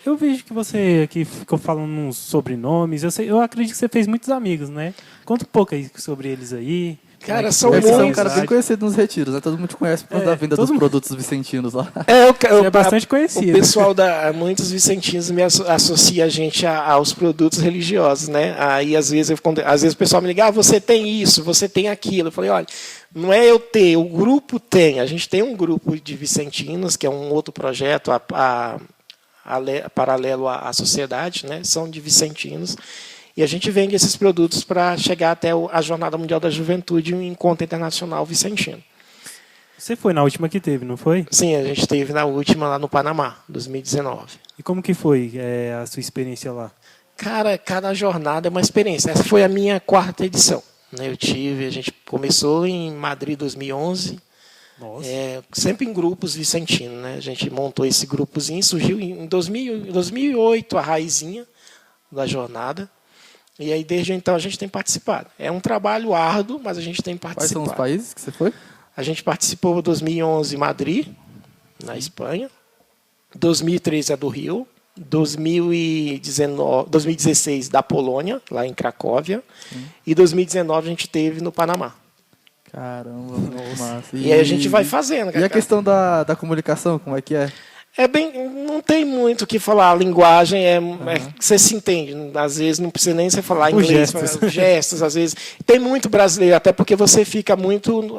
Eu vejo que você aqui ficou falando uns sobrenomes. Eu acredito que você fez muitos amigos, né? Conta um pouco aí sobre eles aí. Cara, são Você é um muitos. cara bem conhecido nos retiros, né? Todo mundo te conhece por causa da venda dos produtos vicentinos lá. É bastante conhecido. O pessoal muitos vicentinos me associa a gente aos produtos religiosos, né? Aí às vezes o pessoal me liga, você tem isso, você tem aquilo. Eu falei, olha, não é eu ter, o grupo tem. A gente tem um grupo de vicentinos, que é um outro projeto paralelo à sociedade, né? São de vicentinos. E a gente vende esses produtos para chegar até a Jornada Mundial da Juventude, um encontro internacional vicentino. Você foi na última que teve, não foi? Sim, a gente esteve na última lá no Panamá, 2019. E como que foi a sua experiência lá? Cara, cada jornada é uma experiência. Essa foi a minha 4ª edição. Né? A gente começou em Madrid 2011, sempre em grupos vicentinos. Né? A gente montou esse grupozinho, surgiu em 2008 a raizinha da jornada. E aí, desde então, a gente tem participado. É um trabalho árduo, mas a gente tem participado. Quais são os países que você foi? A gente participou em 2011 em Madrid, na Espanha. 2013 a do Rio. 2016 da Polônia, lá em Cracóvia. E 2019 a gente teve no Panamá. Caramba, massa. E aí a gente vai fazendo. E a questão da comunicação, como é que é? Não tem muito o que falar. A linguagem você se entende. Às vezes não precisa nem você falar inglês, gestos, às vezes. Tem muito brasileiro, até porque você fica muito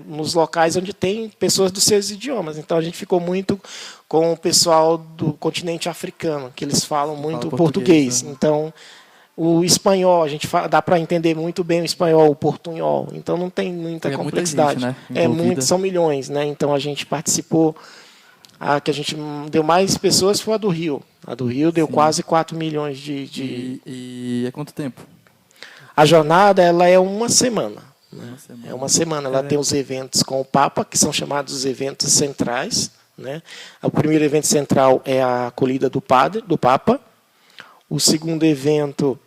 nos locais onde tem pessoas dos seus idiomas. Então a gente ficou muito com o pessoal do continente africano, que eles falam muito português. Né? Então o espanhol, dá para entender muito bem o espanhol, o portunhol. Então não tem muita complexidade. Muita gente, né? São milhões, né? Então a gente participou. A que a gente deu mais pessoas foi a do Rio. A do Rio deu quase 4 milhões de... E é quanto tempo? A jornada ela é uma semana. Né? É uma semana. Ela tem os eventos com o Papa, que são chamados os eventos centrais. Né? O primeiro evento central é a acolhida do Papa. O segundo evento...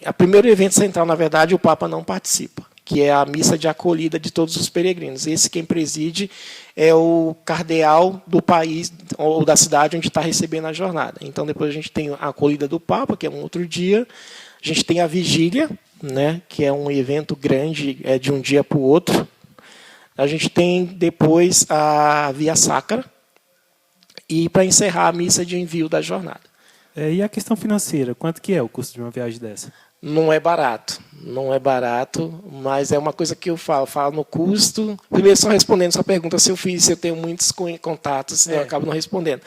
O primeiro evento central, na verdade, o Papa não participa, que é a missa de acolhida de todos os peregrinos. Esse quem preside é o cardeal do país ou da cidade onde está recebendo a jornada. Então, depois a gente tem a acolhida do Papa, que é um outro dia. A gente tem a vigília, né, que é um evento grande, de um dia para o outro. A gente tem depois a Via Sacra e, para encerrar, a missa de envio da jornada. E a questão financeira, quanto que é o custo de uma viagem dessa? Não é barato, mas é uma coisa que eu falo no custo. Primeiro, só respondendo sua pergunta, se eu tenho muitos contatos, eu acabo não respondendo.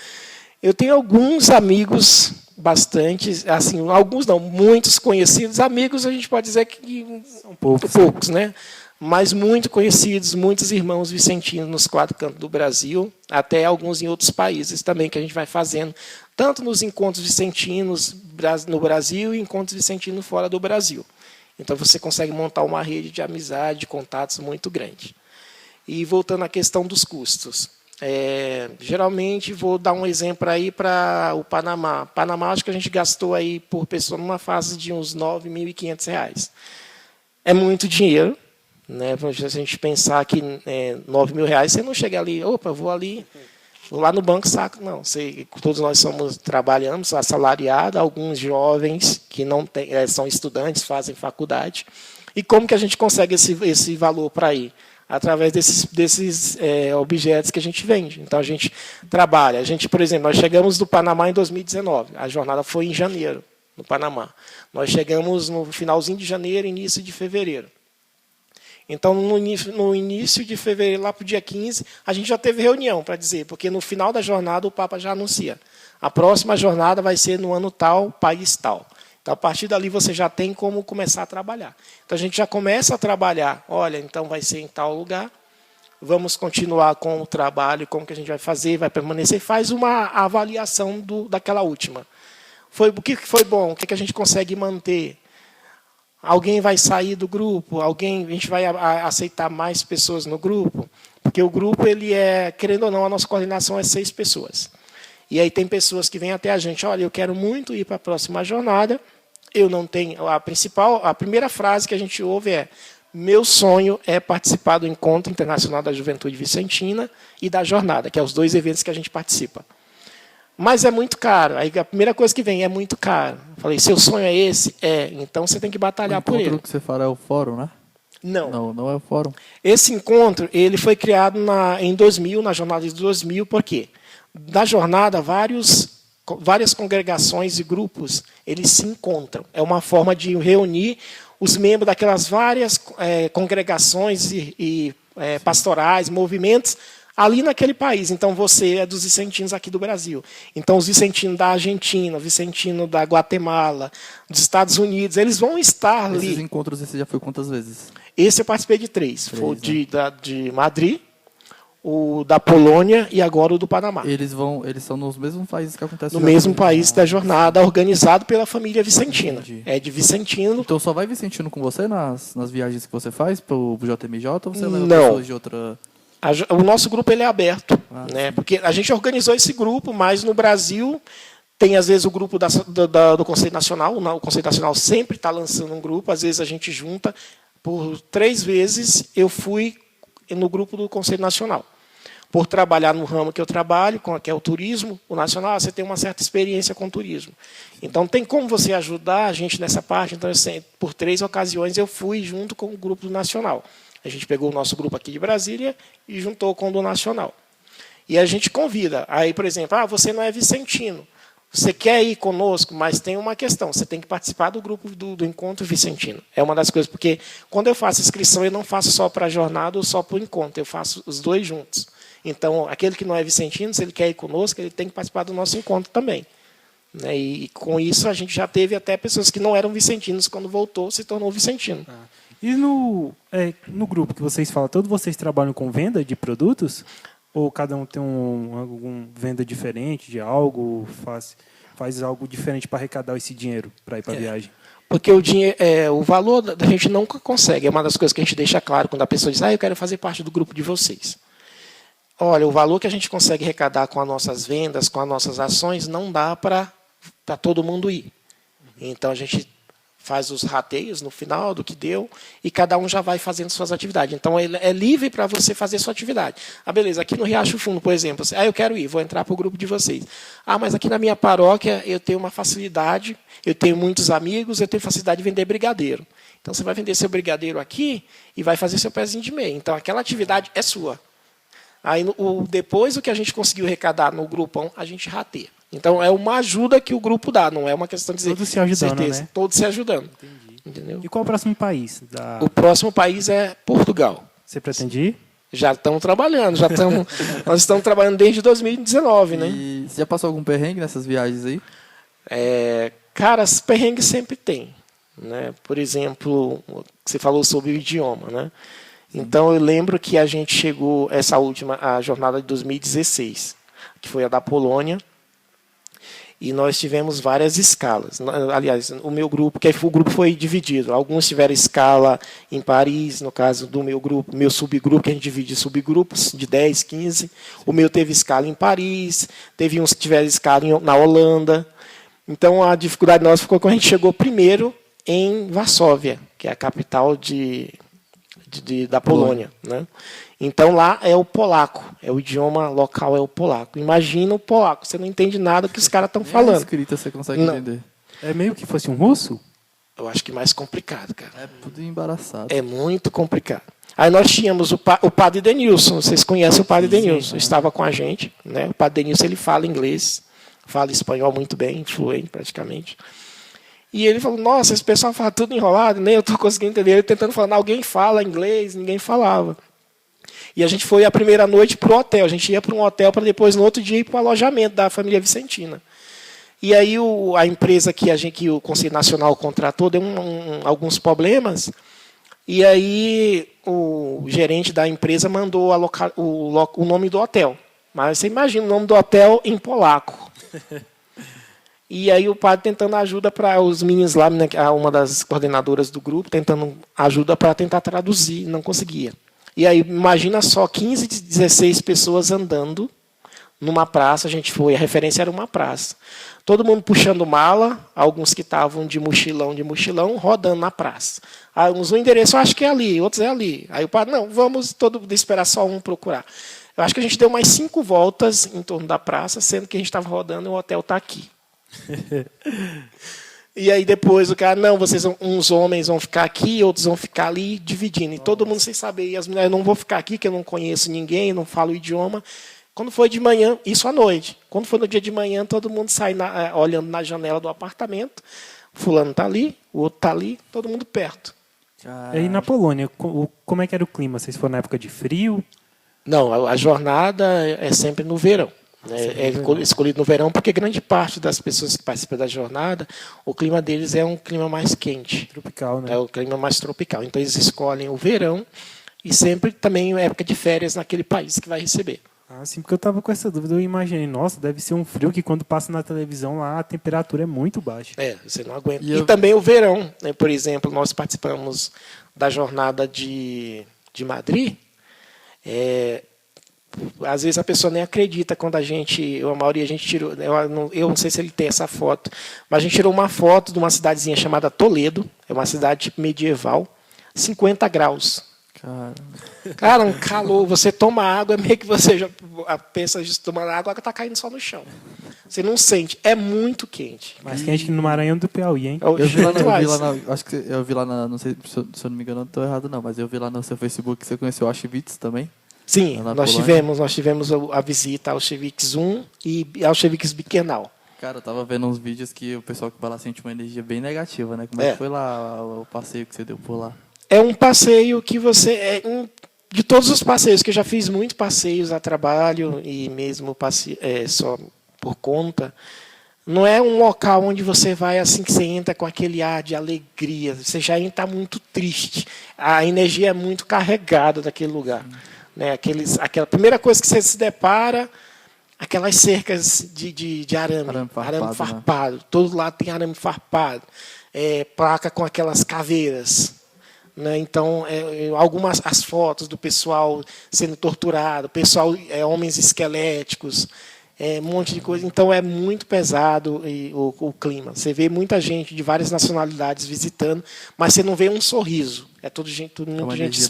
Eu tenho alguns amigos, bastante, assim, alguns não, muitos conhecidos. Amigos, a gente pode dizer que são poucos, né? Mas muito conhecidos, muitos irmãos vicentinos nos 4 cantos do Brasil, até alguns em outros países também, que a gente vai fazendo, tanto nos encontros vicentinos no Brasil e encontros vicentinos fora do Brasil. Então, você consegue montar uma rede de amizade, de contatos muito grande. E voltando à questão dos custos. Geralmente, vou dar um exemplo aí para o Panamá. Panamá, acho que a gente gastou aí por pessoa numa fase de uns R$ 9.500. É muito dinheiro. Né? Se a gente pensar que R$9.000, você não chega ali, vou lá no banco, saco. Não, todos nós trabalhamos assalariados, alguns jovens que não são estudantes, fazem faculdade. E como que a gente consegue esse valor para ir? Através desses objetos que a gente vende. Então, a gente trabalha. Por exemplo, nós chegamos do Panamá em 2019. A jornada foi em janeiro, no Panamá. Nós chegamos no finalzinho de janeiro, início de fevereiro. Então, no início de fevereiro, lá para o dia 15, a gente já teve reunião para dizer, porque no final da jornada o Papa já anuncia. A próxima jornada vai ser no ano tal, país tal. Então, a partir dali, você já tem como começar a trabalhar. Então, a gente já começa a trabalhar. Olha, então vai ser em tal lugar. Vamos continuar com o trabalho, como que a gente vai fazer, vai permanecer. Faz uma avaliação daquela última. O que foi bom? O que a gente consegue manter? Alguém vai sair do grupo? A gente vai aceitar mais pessoas no grupo? Porque o grupo, querendo ou não, a nossa coordenação é 6 pessoas. E aí tem pessoas que vêm até a gente, olha, eu quero muito ir para a próxima jornada, eu não tenho... A primeira frase que a gente ouve é, meu sonho é participar do Encontro Internacional da Juventude Vicentina e da Jornada, que é os 2 eventos que a gente participa. Mas é muito caro. Aí a primeira coisa que vem é muito caro. Eu falei, seu sonho é esse? É. Então você tem que batalhar por ele. O encontro que você fala é o fórum, né? Não. Não é o fórum. Esse encontro ele foi criado em 2000, na jornada de 2000. Por quê? Na jornada, várias congregações e grupos eles se encontram. É uma forma de reunir os membros daquelas várias congregações e pastorais, movimentos, ali naquele país. Então, você é dos vicentinos aqui do Brasil. Então, os vicentinos da Argentina, os vicentinos da Guatemala, dos Estados Unidos, eles vão estar ali. Esses encontros você já foi quantas vezes? Esse eu participei de 3. Foi o de Madrid, o da Polônia e agora o do Panamá. Eles são nos mesmos países que acontece no mesmo país da jornada, organizado pela família vicentina. Entendi. É de vicentino. Então só vai vicentino com você nas viagens que você faz para o JMJ ou você leva Não. pessoas de outra... O nosso grupo ele é aberto, né? Porque a gente organizou esse grupo, mas no Brasil tem às vezes o grupo do Conselho Nacional. O Conselho Nacional sempre está lançando um grupo, às vezes a gente junta. Por 3 vezes eu fui no grupo do Conselho Nacional. Por trabalhar no ramo que eu trabalho, que é o turismo, o nacional, você tem uma certa experiência com o turismo. Então, tem como você ajudar a gente nessa parte. Então, por 3 ocasiões, eu fui junto com o grupo do nacional. A gente pegou o nosso grupo aqui de Brasília e juntou com o do nacional. E a gente convida. Aí, por exemplo, você não é vicentino. Você quer ir conosco, mas tem uma questão. Você tem que participar do grupo do Encontro Vicentino. É uma das coisas, porque quando eu faço inscrição, eu não faço só para a jornada ou só para o encontro. Eu faço os 2 juntos. Então, aquele que não é vicentino, se ele quer ir conosco, ele tem que participar do nosso encontro também. Né? E com isso, a gente já teve até pessoas que não eram vicentinos, quando voltou, se tornou vicentino. E no grupo que vocês falam, todos vocês trabalham com venda de produtos? Ou cada um tem alguma venda diferente de algo, faz algo diferente para arrecadar esse dinheiro para ir para a viagem? Porque o valor da gente nunca consegue. É uma das coisas que a gente deixa claro quando a pessoa diz, eu quero fazer parte do grupo de vocês. Olha, o valor que a gente consegue arrecadar com as nossas vendas, com as nossas ações, não dá para todo mundo ir. Então, a gente faz os rateios no final do que deu e cada um já vai fazendo suas atividades. Então, ele é livre para você fazer sua atividade. Beleza, aqui no Riacho Fundo, por exemplo, eu quero ir, vou entrar para o grupo de vocês. Mas aqui na minha paróquia eu tenho uma facilidade, eu tenho muitos amigos, eu tenho facilidade de vender brigadeiro. Então, você vai vender seu brigadeiro aqui e vai fazer seu pezinho de meia. Então, aquela atividade é sua. Aí, depois, o que a gente conseguiu arrecadar no grupão, a gente rateia. Então, é uma ajuda que o grupo dá, não é uma questão de dizer... Todos se ajudando, certeza, né? Todos se ajudando. Entendi. Entendeu? E qual é o próximo país? O próximo país é Portugal. Você pretende ir? Já estamos trabalhando, nós estamos trabalhando desde 2019, né? E você já passou algum perrengue nessas viagens aí? Cara, perrengue sempre tem. Né? Por exemplo, você falou sobre o idioma, né? Então, eu lembro que a gente chegou, a jornada de 2016, que foi a da Polônia, e nós tivemos várias escalas. Aliás, o meu grupo, o grupo foi dividido. Alguns tiveram escala em Paris, no caso do meu grupo, meu subgrupo, que a gente divide em subgrupos de 10, 15. O meu teve escala em Paris, teve uns que tiveram escala na Holanda. Então, a dificuldade nossa ficou quando a gente chegou primeiro em Varsóvia, que é a capital da Polônia. Né? Então, lá é o polaco. O idioma local é o polaco. Imagina o polaco. Você não entende nada que os caras estão falando. Escrita você consegue entender. É meio que fosse um russo? Eu acho que mais complicado, cara. É tudo embaraçado. É muito complicado. Aí nós tínhamos o padre Denilson. Vocês conhecem o padre Denilson. Sim. Estava com a gente. Né? O padre Denilson ele fala inglês. Fala espanhol muito bem, fluente praticamente. E ele falou, nossa, esse pessoal fala tudo enrolado, nem eu estou conseguindo entender. Ele tentando falar, alguém fala inglês, ninguém falava. E a gente foi a primeira noite para o hotel. A gente ia para um hotel para depois, no outro dia, ir para o alojamento da família vicentina. E aí a empresa que o Conselho Nacional contratou deu alguns problemas. E aí o gerente da empresa mandou o nome do hotel. Mas você imagina o nome do hotel em polaco. E aí o padre tentando ajuda para os meninos lá, né, uma das coordenadoras do grupo, tentando ajuda para tentar traduzir, não conseguia. E aí, imagina só, 15, 16 pessoas andando numa praça, a referência era uma praça. Todo mundo puxando mala, alguns que estavam de mochilão, rodando na praça. Aí, o endereço, eu acho que é ali, outros é ali. Aí o padre, não, vamos esperar só um procurar. Eu acho que a gente deu mais 5 voltas em torno da praça, sendo que a gente estava rodando e o hotel está aqui. E aí depois o cara, não, uns homens vão ficar aqui, outros vão ficar ali, dividindo. E todo mundo sem saber. E as mulheres, não vou ficar aqui, que eu não conheço ninguém, não falo o idioma. Quando foi de manhã, isso à noite. Quando foi no dia de manhã, todo mundo sai olhando na janela do apartamento. Fulano está ali, o outro está ali, todo mundo perto. E aí na Polônia, como é que era o clima? Vocês foram na época de frio? Não, a jornada é sempre no verão. É escolhido no verão porque grande parte das pessoas que participam da jornada, o clima deles é um clima mais quente. Tropical, né? É o clima mais tropical. Então eles escolhem o verão e sempre também é época de férias naquele país que vai receber. Ah, sim, porque eu estava com essa dúvida, eu imaginei, nossa, deve ser um frio que quando passa na televisão lá a temperatura é muito baixa. Você não aguenta. E também o verão, né? Por exemplo, nós participamos da jornada de Madrid. Às vezes a pessoa nem acredita quando a maioria a gente tirou, eu não sei se ele tem essa foto, mas a gente tirou uma foto de uma cidadezinha chamada Toledo, é uma cidade medieval, 50 graus. Cara, um calor, você toma água, é meio que você já pensa de tomar água, a água está caindo só no chão. Você não sente, é muito quente. Mais quente que no Maranhão do Piauí, hein? Eu vi lá não sei se eu não me engano, não estou errado não, mas eu vi lá no seu Facebook que você conheceu o Auschwitz também. Sim, nós tivemos a visita ao Auschwitz 1 e ao Auschwitz Birkenau. Cara, eu tava vendo uns vídeos que o pessoal que vai lá sente uma energia bem negativa, né? Como é que foi lá o passeio que você deu por lá? É um passeio que de todos os passeios, que eu já fiz muitos passeios a trabalho e mesmo só por conta, não é um local onde você vai assim que você entra com aquele ar de alegria, você já entra muito triste, a energia é muito carregada daquele lugar. Né, aquela primeira coisa que você se depara, aquelas cercas de arame farpado. Né? Todo lado tem arame farpado. Placa com aquelas caveiras. Né? Então, as fotos do pessoal sendo torturado, homens esqueléticos, um monte de coisa. Então, é muito pesado o clima. Você vê muita gente de várias nacionalidades visitando, mas você não vê um sorriso. É muita gente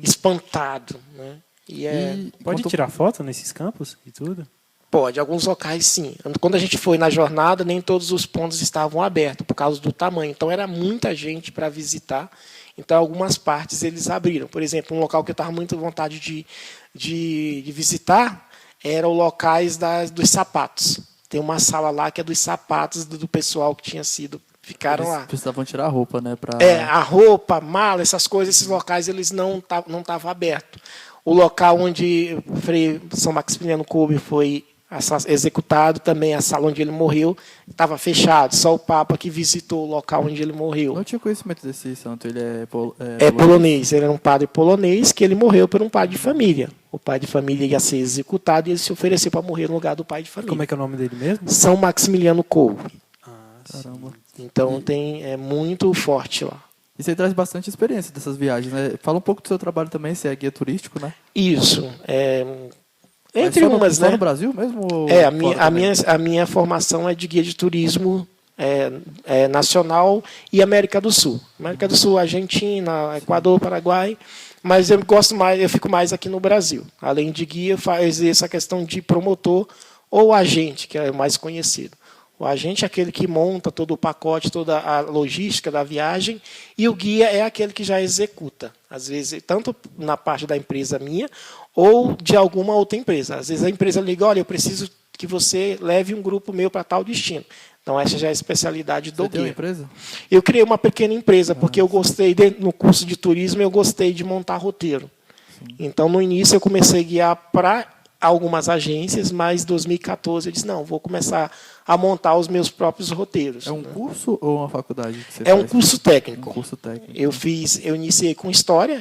espantado. Né? Pode tirar foto nesses campos e tudo? Pode, alguns locais sim. Quando a gente foi na jornada, nem todos os pontos estavam abertos por causa do tamanho. Então, era muita gente para visitar. Então, algumas partes eles abriram. Por exemplo, um local que eu estava muito à vontade de visitar era o locais dos sapatos. Tem uma sala lá que é dos sapatos do pessoal que tinha sido... Ficaram lá. Precisavam tirar a roupa, né? A roupa, mala, essas coisas, esses locais eles não estavam abertos. O local onde o Frei São Maximiliano Kolbe foi executado, também a sala onde ele morreu, estava fechado. Só o Papa que visitou o local onde ele morreu. Não tinha conhecimento desse santo, ele é polonês. Ele era um padre polonês que ele morreu por um pai de família. O pai de família ia ser executado e ele se ofereceu para morrer no lugar do pai de família. Como é que é o nome dele mesmo? São Maximiliano Kolbe. Caramba. Então é muito forte lá. E você traz bastante experiência dessas viagens, né? Fala um pouco do seu trabalho também, você é guia turístico, né? Isso. Entre umas, né? Só no Brasil mesmo? A minha formação é de guia de turismo nacional e América do Sul. América do Sul, Argentina, Equador, Paraguai. Mas eu fico mais aqui no Brasil. Além de guia, faz essa questão de promotor ou agente, que é o mais conhecido. O agente é aquele que monta todo o pacote, toda a logística da viagem, e o guia é aquele que já executa. Às vezes, tanto na parte da empresa minha, ou de alguma outra empresa. Às vezes a empresa liga, olha, eu preciso que você leve um grupo meu para tal destino. Então, essa já é a especialidade do guia. Você tem uma empresa? Eu criei uma pequena empresa, porque eu gostei, no curso de turismo, eu gostei de montar roteiro. Sim. Então, no início, eu comecei a guiar para algumas agências, mas em 2014 eu disse, não, vou começar a montar os meus próprios roteiros. É um curso ou uma faculdade que você faz? Um curso técnico. Um curso técnico. Eu iniciei com história,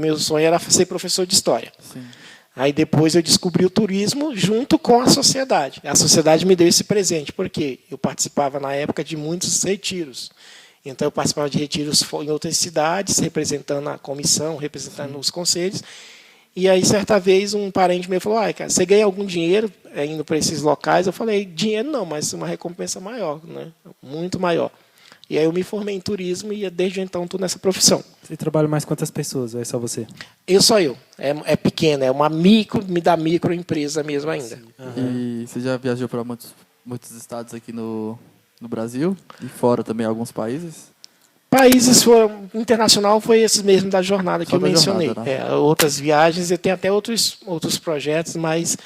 meu sonho era ser professor de história. Sim. Aí depois eu descobri o turismo junto com a sociedade. A sociedade me deu esse presente, porque eu participava na época de muitos retiros. Então eu participava de retiros em outras cidades, representando a comissão, representando os conselhos. E aí, certa vez, um parente meu falou, cara, você ganha algum dinheiro indo para esses locais? Eu falei, dinheiro não, mas uma recompensa maior, né? Muito maior. E aí eu me formei em turismo e desde então estou nessa profissão. Você trabalha mais quantas pessoas? Ou é só você? Só eu. É pequena, é uma microempresa mesmo ainda. E você já viajou para muitos estados aqui no Brasil? E fora também alguns países? Países foram internacional foi esses mesmo da jornada que Só eu da mencionei. jornada, né? Outras viagens, eu tenho até outros projetos, mas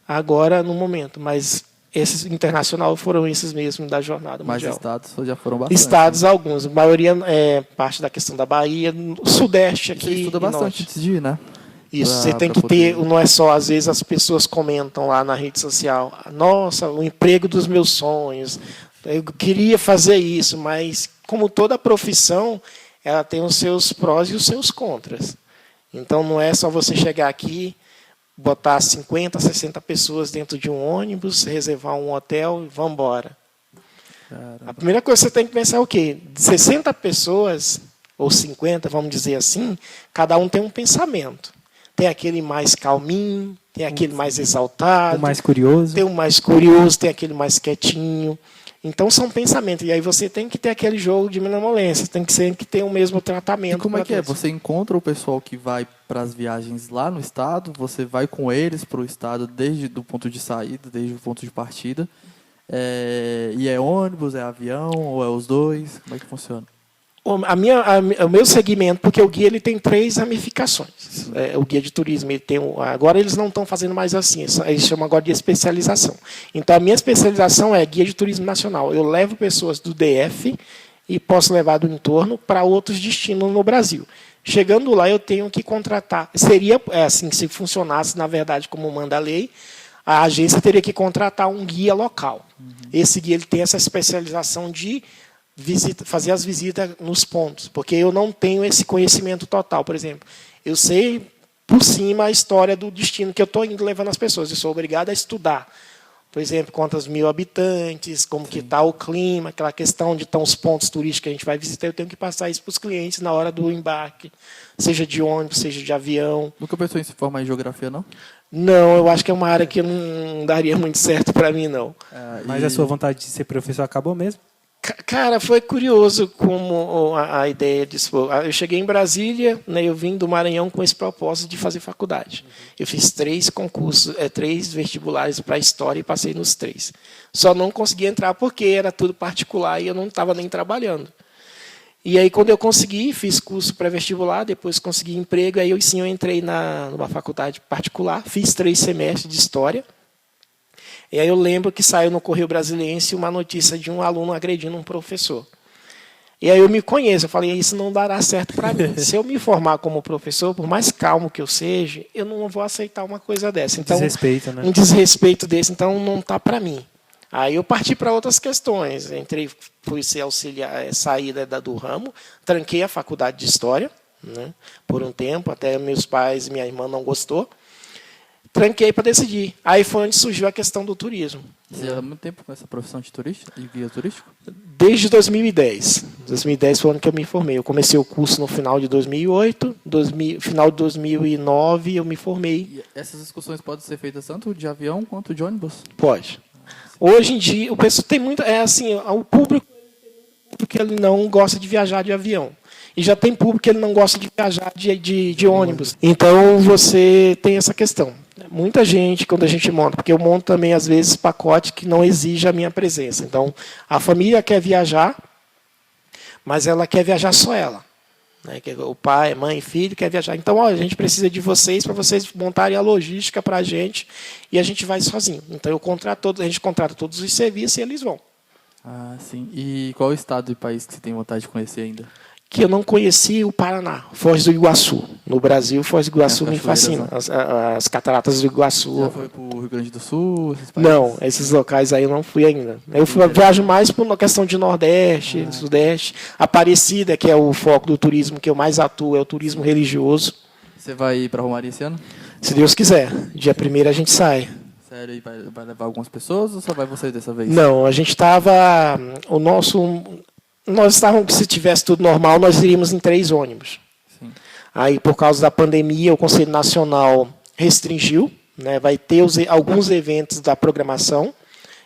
agora no momento. Mas esses internacional foram esses mesmo da jornada Mais mundial. estados já foram bastante. Estados alguns, a maioria é parte da questão da Bahia, o Sudeste Você aqui. estuda e bastante Norte. antes de ir, né? Isso, Pra- você tem pra que ter, poder- não é só, às vezes as pessoas comentam lá na rede social, nossa, o emprego dos meus sonhos, eu queria fazer isso, mas como toda profissão, ela tem os seus prós e os seus contras. Então não é só você chegar aqui, botar 50, 60 pessoas dentro de um ônibus, reservar um hotel e vamos embora. A primeira coisa que você tem que pensar é o quê? De 60 pessoas, ou 50, vamos dizer assim, cada um tem um pensamento. Tem aquele mais calminho, tem aquele mais exaltado, O mais curioso? tem o mais curioso, tem aquele mais quietinho. Então são pensamentos. E aí você tem que ter aquele jogo de malemolência, tem que sempre ter o mesmo E tratamento. como é pra que é? todos. Você encontra o pessoal que vai para as viagens lá no estado, você vai com eles para o estado desde o ponto de saída, desde o ponto de partida. E é ônibus, é avião, ou é os dois? Como é que funciona? O meu segmento, porque o guia ele tem 3 ramificações. O guia de turismo, ele tem agora eles não estão fazendo mais assim, eles chamam agora de especialização. Então a minha especialização é guia de turismo nacional. Eu levo pessoas do DF e posso levar do entorno para outros destinos no Brasil. Chegando lá, eu tenho que contratar. Seria assim, se funcionasse, na verdade, como manda a lei, a agência teria que contratar um guia local. Esse guia ele tem essa especialização de fazer as visitas nos pontos, porque eu não tenho esse conhecimento total. Por exemplo, eu sei por cima a história do destino que eu estou indo levando as pessoas. Eu sou obrigado a estudar. Por exemplo, quantos mil habitantes, como que está o clima, aquela questão de estão os pontos turísticos que a gente vai visitar, eu tenho que passar isso para os clientes na hora do embarque, seja de ônibus, seja de avião. Nunca pensou em se formar em geografia, não? Não, eu acho que é uma área que não daria muito certo para mim, não. Mas a sua vontade de ser professor acabou mesmo? Cara, foi curioso como a ideia disso. Eu cheguei em Brasília, né, eu vim do Maranhão com esse propósito de fazer faculdade. Eu fiz 3 concursos, 3 vestibulares para História e passei nos 3. Só não consegui entrar porque era tudo particular e eu não estava nem trabalhando. E aí, quando eu consegui, fiz curso pré-vestibular, depois consegui emprego, aí sim eu entrei numa faculdade particular, fiz 3 semestres de História. E aí eu lembro que saiu no Correio Brasiliense uma notícia de um aluno agredindo um professor. E aí eu me conheço, eu falei, isso não dará certo para mim. Se eu me formar como professor, por mais calmo que eu seja, eu não vou aceitar uma coisa dessa. Então, Desrespeito, né? um desrespeito desse, então não está para mim. Aí eu parti para outras questões. Fui ser auxiliar, saída do ramo, tranquei a faculdade de História, né, por um tempo, até meus pais e minha irmã não gostou. Tranquei para decidir. Aí foi onde surgiu a questão do turismo. Você há muito tempo com essa profissão de turista e guia turístico? Desde 2010. 2010 foi o ano que eu me formei. Eu comecei o curso no final de 2008, final de 2009 eu me formei. E essas excursões podem ser feitas tanto de avião quanto de ônibus? Pode. Hoje em dia, o pessoal tem muito... o público que ele não gosta de viajar de avião. E já tem público que ele não gosta de viajar de ônibus. Então, você tem essa questão. Muita gente, quando a gente monta, porque eu monto também, às vezes, pacote que não exige a minha presença. Então, a família quer viajar, mas ela quer viajar só ela. Né? O pai, mãe, filho quer viajar. Então, a gente precisa de vocês para vocês montarem a logística para a gente e a gente vai sozinho. Então, a gente contrata todos os serviços e eles vão. Ah, sim. E qual estado e país que você tem vontade de conhecer ainda? Que eu não conheci o Paraná, Foz do Iguaçu. No Brasil, Foz do Iguaçu me fascina. As cataratas do Iguaçu. Já foi para o Rio Grande do Sul? Esses países? Não, esses locais aí eu não fui ainda. Eu viajo mais por uma questão de Nordeste, Sudeste. Aparecida, que é o foco do turismo que eu mais atuo, é o turismo religioso. Você vai ir para Romaria esse ano? Se Deus quiser. Dia 1º a gente sai. Sério, e vai levar algumas pessoas ou só vai você dessa vez? Não, a gente estava... Nós estávamos, se tivesse tudo normal, nós iríamos em 3 ônibus. Sim. Aí, por causa da pandemia, o Conselho Nacional restringiu, né? Vai ter alguns eventos da programação,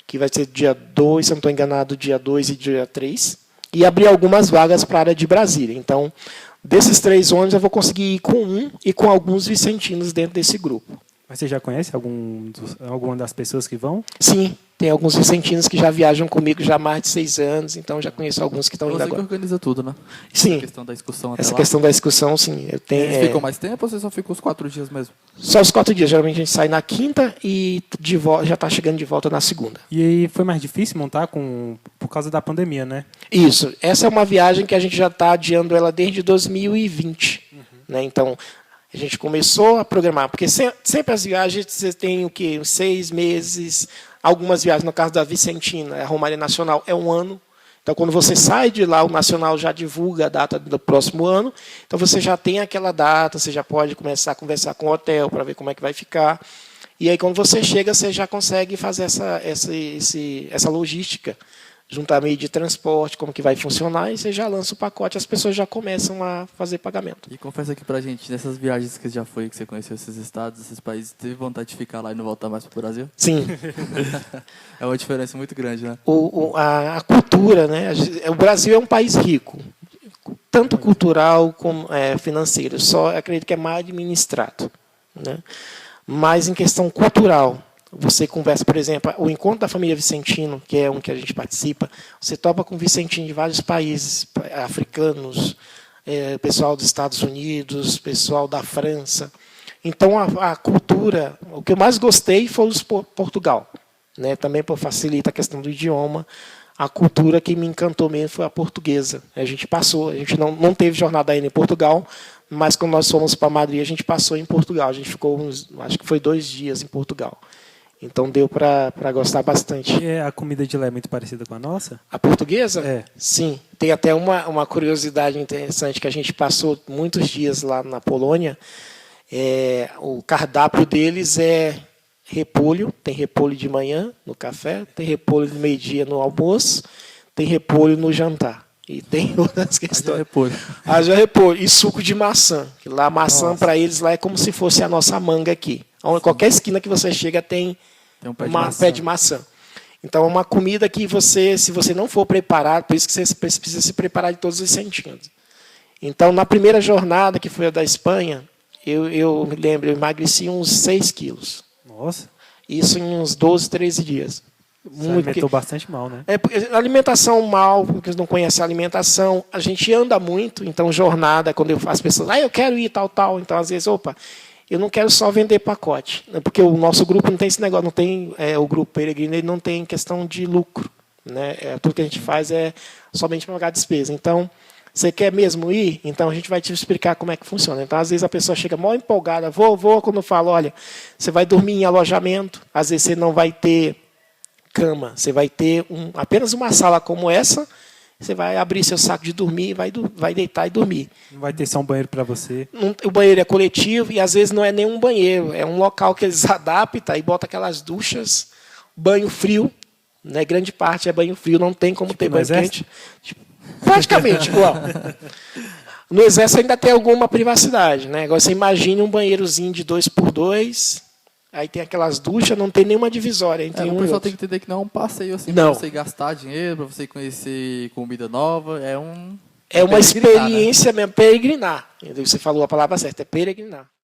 que vai ser dia 2, se eu não estou enganado, dia 2 e dia 3. e abrir algumas vagas para a área de Brasília. Então, desses 3 ônibus, eu vou conseguir ir com um e com alguns vicentinos dentro desse grupo. Mas você já conhece alguma das pessoas que vão? Sim, tem alguns vicentinos que já viajam comigo já há mais de 6 anos, então já conheço alguns que estão indo Você agora. que organiza tudo, né? Sim. A questão da excursão até Essa lá. questão da excursão, sim. Eu tenho, Eles ficam mais tempo ou você só fica os 4 dias mesmo? Só os 4 dias. Geralmente a gente sai na quinta e já está chegando de volta na segunda. E aí foi mais difícil montar por causa da pandemia, né? Isso. Essa é uma viagem que a gente já está adiando ela desde 2020. Né? Então, a gente começou a programar, porque sempre as viagens você tem o quê? 6 meses, algumas viagens, no caso da Vicentina, a Romaria Nacional, é 1 ano. Então, quando você sai de lá, o Nacional já divulga a data do próximo ano. Então, você já tem aquela data, você já pode começar a conversar com o hotel para ver como é que vai ficar. E aí, quando você chega, você já consegue fazer essa logística, juntar meio de transporte, como que vai funcionar, e você já lança o pacote, as pessoas já começam a fazer pagamento. E confessa aqui pra gente, nessas viagens que já foi, que você conheceu esses estados, esses países, teve vontade de ficar lá e não voltar mais pro Brasil? Sim. É uma diferença muito grande, né? A cultura, né? O Brasil é um país rico, tanto cultural como financeiro, só acredito que é mal administrado. Né? Mas em questão cultural, você conversa, por exemplo, o encontro da família Vicentino, que é um que a gente participa, você topa com Vicentino de vários países africanos, pessoal dos Estados Unidos, pessoal da França. Então, a cultura, o que eu mais gostei foi Portugal. Né? Também facilita a questão do idioma. A cultura que me encantou mesmo foi a portuguesa. A gente não teve jornada ainda em Portugal, mas quando nós fomos para Madrid, a gente passou em Portugal. A gente ficou, acho que foi 2 dias em Portugal. Então deu para gostar bastante. E a comida de lá é muito parecida com a nossa? A portuguesa? É. Sim. Tem até uma curiosidade interessante, que a gente passou muitos dias lá na Polônia. O cardápio deles é repolho. Tem repolho de manhã no café, tem repolho de meio-dia no almoço, tem repolho no jantar. E tem outras questões. Haja repolho. E suco de maçã. Que lá a maçã para eles lá é como se fosse a nossa manga aqui. Qualquer esquina que você chega tem um pé de maçã. Então é uma comida que se você não for preparado, por isso que você precisa se preparar de todos os sentidos. Então, na primeira jornada, que foi a da Espanha, eu me lembro, eu emagreci uns 6 quilos. Nossa. Isso em uns 12, 13 dias. Você alimentou bastante mal, né? A alimentação mal, porque não conhecem a alimentação. A gente anda muito, então jornada, quando eu faço pessoas, eu quero ir, tal. Então, às vezes, eu não quero só vender pacote, porque o nosso grupo não tem esse negócio, não tem o grupo peregrino, ele não tem questão de lucro, né? Tudo que a gente faz é somente para pagar despesa. Então, você quer mesmo ir? Então a gente vai te explicar como é que funciona. Então, às vezes a pessoa chega mó empolgada, vou, quando eu falo, olha, você vai dormir em alojamento, às vezes você não vai ter cama, você vai ter apenas uma sala como essa. Você vai abrir seu saco de dormir, vai deitar e dormir. Não vai ter só um banheiro para você. O banheiro é coletivo e, às vezes, não é nenhum banheiro. É um local que eles adaptam e botam aquelas duchas, banho frio. Né? Grande parte é banho frio, não tem como ter banho quente. Praticamente igual. No Exército ainda tem alguma privacidade. Né? Agora, você imagine um banheirozinho de 2x2... Aí tem aquelas duchas, não tem nenhuma divisória entre o pessoal tem que entender que não é um passeio assim para você gastar dinheiro, para você conhecer comida nova. É uma experiência mesmo, peregrinar. Você falou a palavra certa, é peregrinar.